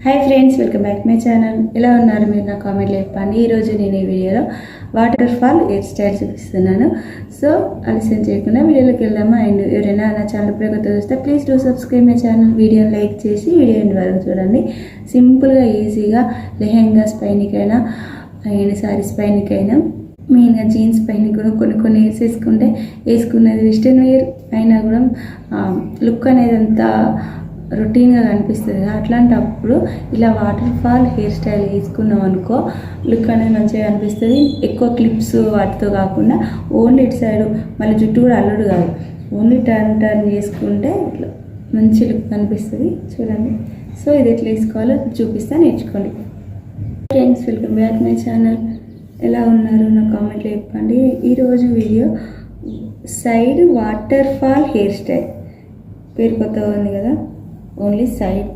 Hi friends, welcome back my channel. ఎలా ఉన్నారు మీరు? నా కామెంట్లో చెప్పండి. ఈరోజు నేను ఈ వీడియోలో వాటర్ ఫాల్ హెయిర్ స్టైల్ చూపిస్తున్నాను. సో ఆలస్యం చేయకుండా వీడియోలోకి వెళ్దామా. అండ్ ఎవరైనా నా ఛానల్ ఇప్పుడు కొత్త చూస్తే please do subscribe my channel. వీడియోని లైక్ చేసి వీడియో ఎండ్ వరకు చూడండి. సింపుల్గా ఈజీగా లెహెంగాస్ పైనకైనా అండ్ శారీస్ పైనకైనా మెయిన్గా జీన్స్ పైన కూడా కొన్ని వేసుకున్నది వెస్టర్న్ వేర్ అయినా కూడా లుక్ అనేది అంతా రొటీన్గా కనిపిస్తుంది కదా. అట్లాంటప్పుడు ఇలా వాటర్ ఫాల్ హెయిర్ స్టైల్ వేసుకున్నాం అనుకో లుక్ అనేది మంచిగా కనిపిస్తుంది. ఎక్కువ క్లిప్స్ వాటితో కాకుండా ఓన్లీ ఇటు సైడ్ మళ్ళీ జుట్టు కూడా అల్లుడు కాదు, ఓన్లీ టర్న్ చేసుకుంటే ఇట్లా మంచి లుక్ కనిపిస్తుంది. చూడండి. సో ఇది ఎట్లా వేసుకోవాలో చూపిస్తా, నేర్చుకోండి. Friends, welcome back my channel. ఎలా ఉన్నారు? నా కామెంట్లో చెప్పండి. ఈరోజు video side waterfall hairstyle, పేరు కొత్తగా ఉంది కదా. ఓన్లీ సైడ్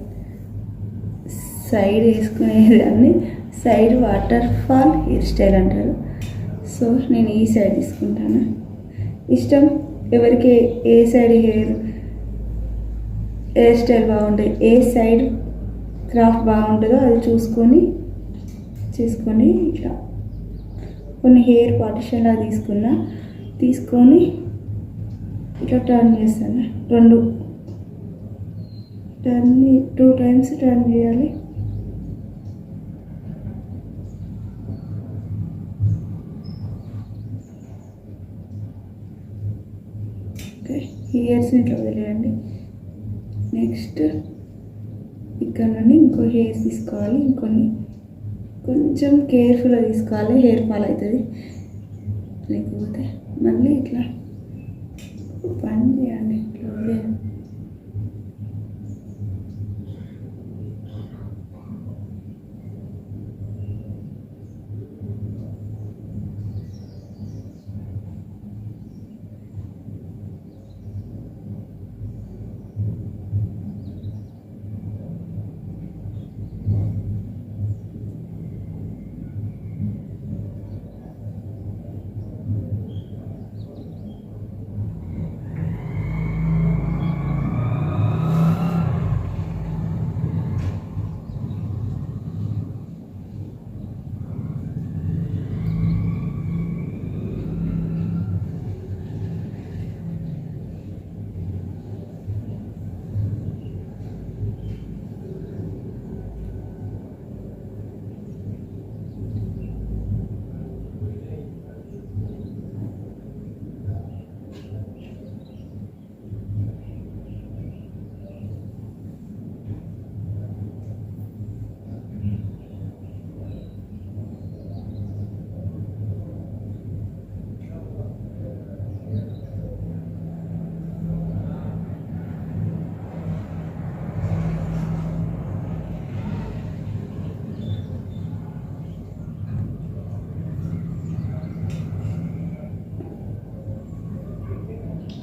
వేసుకునేదాన్ని side waterfall hairstyle అంటారు. సో నేను ఈ సైడ్ తీసుకుంటాను. ఇష్టం ఎవరికి ఏ సైడ్ హెయిర్ స్టైల్ బాగుంటుంది, ఏ సైడ్ క్రాఫ్ట్ బాగుంటుందో అది చూసుకొని చేసుకోండి. ఇట్లా కొన్ని హెయిర్ పార్టిషన్లా తీసుకొని ఇట్లా టర్న్ చేస్తాను. 2 టైమ్స్ టర్న్ చేయాలి. ఓకే, హెయిర్స్ని ఇట్లా వదిలేయండి. నెక్స్ట్ ఇక్కడ నుండి ఇంకో హెయిర్ తీసుకోవాలి. కొంచెం కేర్ఫుల్గా తీసుకోవాలి, హెయిర్ ఫాల్ అవుతుంది. లేకపోతే మళ్ళీ ఇట్లా పని చేయండి. ఇట్లా వదిలేయండి.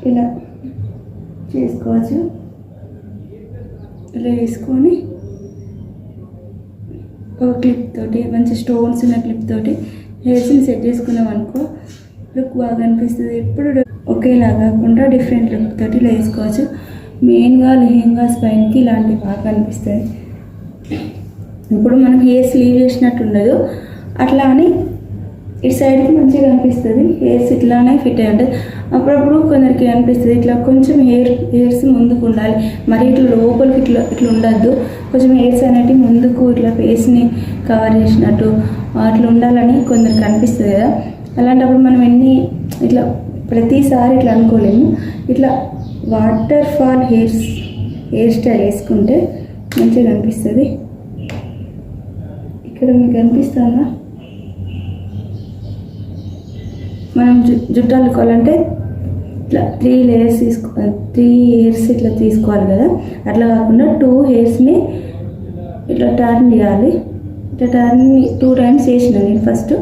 ఇలా చేసుకోవచ్చు. ఇలా వేసుకొని ఒక క్లిప్ తోటి, మంచి స్టోన్స్ ఉన్న క్లిప్ తోటి హెయిర్స్ని సెట్ చేసుకున్నాం అనుకో లుక్ బాగా అనిపిస్తుంది. ఎప్పుడు ఒకేలా కాకుండా డిఫరెంట్ లుక్ తోటి ఇలా వేసుకోవచ్చు. మెయిన్గా లెహెంగాస్ పైనకి ఇలాంటివి బాగా అనిపిస్తుంది. ఇప్పుడు మనం హెయిర్స్ లీవ్ చేసినట్టు ఉండదు, అట్లా అని ఇటు సైడ్కి మంచిగా అనిపిస్తుంది. హెయిర్స్ ఇట్లానే ఫిట్ అయి ఉంటుంది. అప్పుడప్పుడు కొందరికి అనిపిస్తుంది ఇట్లా కొంచెం హెయిర్స్ ముందుకు ఉండాలి, మరి ఇట్లా లోపలికి ఇట్లా ఉండద్దు. కొంచెం హెయిర్స్ అనేవి ముందుకు ఇట్లా ఫేస్ని కవర్ చేసినట్టు అట్లా ఉండాలని కొందరికి అనిపిస్తుంది కదా. అలాంటప్పుడు మనం ఇట్లా ప్రతిసారి ఇట్లా అనుకోలేము. ఇట్లా వాటర్ ఫాల్ హెయిర్ స్టైల్ వేసుకుంటే మంచిగా అనిపిస్తుంది. ఇక్కడ మీకు అనిపిస్తుందా? మనం జుట్టు అల్లుకోవాలంటే ఇట్లా 3 హెయిర్స్ ఇట్లా తీసుకోవాలి కదా. అట్లా కాకుండా 2 హెయిర్స్ని ఇట్లా టర్న్ చేయాలి. ఇట్లా టర్న్ 2 టైమ్స్ చేసిన నేను ఫస్ట్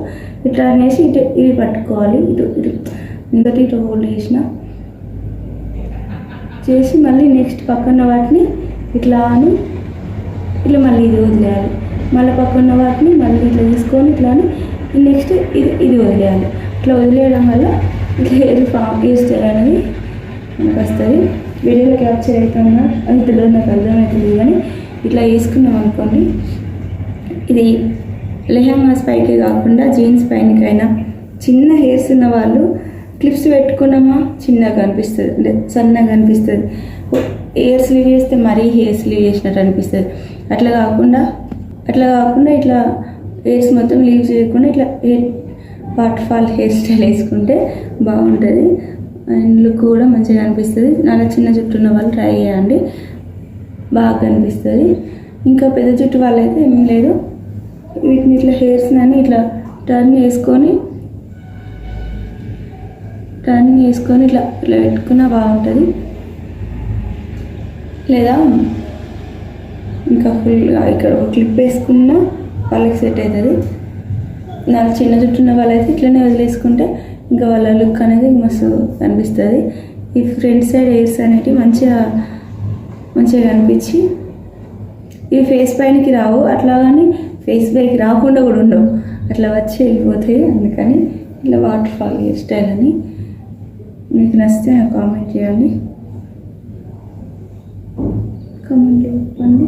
ఇట్లా టర్న్ చేసి ఇవి పట్టుకోవాలి. ఇటు హోల్డ్ చేసి మళ్ళీ నెక్స్ట్ పక్కన వాటిని ఇట్లా మళ్ళీ ఇది వదిలేయాలి. మళ్ళీ పక్కన వాటిని మళ్ళీ ఇట్లా తీసుకొని ఇట్లా నెక్స్ట్ ఇది వదిలేయాలి. ఇట్లా వదిలేయడం వల్ల ఇట్లా హెయిర్ స్టైల్ అనేది మనకు వస్తుంది. వీడియోలో క్యాప్చర్ అవుతుందా అది తెలియదు, నాకు అర్థమవుతుంది. కానీ ఇట్లా వేసుకున్నాం అనుకోండి, ఇది లెహంగాస్ పైకి కాకుండా జీన్స్ పైనకైనా చిన్న హెయిర్స్ ఉన్న వాళ్ళు క్లిప్స్ పెట్టుకున్నామా చిన్నగా కనిపిస్తుంది, అంటే సన్నగా కనిపిస్తుంది. హెయిర్ స్లీవ్ చేస్తే మరీ హెయిర్ స్లీవ్ చేసినట్టు అనిపిస్తుంది. అట్లా కాకుండా ఇట్లా హెయిర్స్ మొత్తం లీవ్ చేయకుండా ఇట్లా వాటర్ ఫాల్ హెయిర్ స్టైల్ వేసుకుంటే బాగుంటుంది అండ్ లుక్ కూడా మంచిగా అనిపిస్తుంది. నాలా చిన్న జుట్టు ఉన్న వాళ్ళు ట్రై చేయండి, బాగా కనిపిస్తుంది. ఇంకా పెద్ద జుట్టు వాళ్ళైతే ఏమీ లేదు, వీటిని ఇట్లా హెయిర్స్ని ఇట్లా టర్న్ చేసుకొని ఇట్లా పెట్టుకున్నా బాగుంటుంది. లేదా ఇంకా ఫుల్గా ఇక్కడ ఒక క్లిప్ వేసుకున్నా వాళ్ళకి సెట్ అవుతుంది. నాకు చిన్న జుట్టు ఉన్న వాళ్ళైతే ఇట్లనే వదిలేసుకుంటే ఇంకా వాళ్ళ లుక్ అనేది మస్తు కనిపిస్తుంది. ఈ ఫ్రంట్ సైడ్ హెయిర్స్ అనేవి మంచిగా కనిపించి ఇవి ఫేస్ పైనకి రావు, అట్లాగని ఫేస్ పైకి రాకుండా కూడా ఉండవు, అట్లా వచ్చి వెళ్ళిపోతాయి. అందుకని ఇట్లా వాటర్ ఫాల్ హెయిర్ స్టైల్ అని. మీకు నచ్చితే నాకు కామెంట్ చేయండి, కామెంట్ చెప్పండి.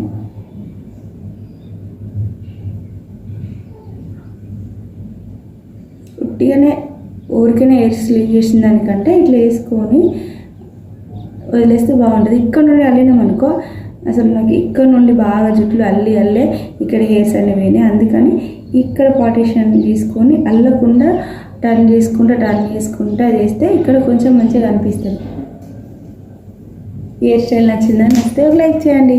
ఉట్టిగానే ఊరికనే హెయిర్ స్లీవ్ చేసిన దానికంటే ఇట్లా వేసుకొని వదిలేస్తే బాగుంటుంది. ఇక్కడ నుండి అల్లినాం అనుకో, అసలు నాకు ఇక్కడ నుండి బాగా జుట్లు అల్లే ఇక్కడ హెయిర్స్ అనేవి పోయినాయి. అందుకని ఇక్కడ పార్టీషన్ తీసుకొని అల్లకుండా టర్న్ చేసుకుంటా చేస్తే ఇక్కడ కొంచెం మంచిగా అనిపిస్తుంది. హెయిర్ స్టైల్ నచ్చిందని నచ్చితే ఒక లైక్ చేయండి.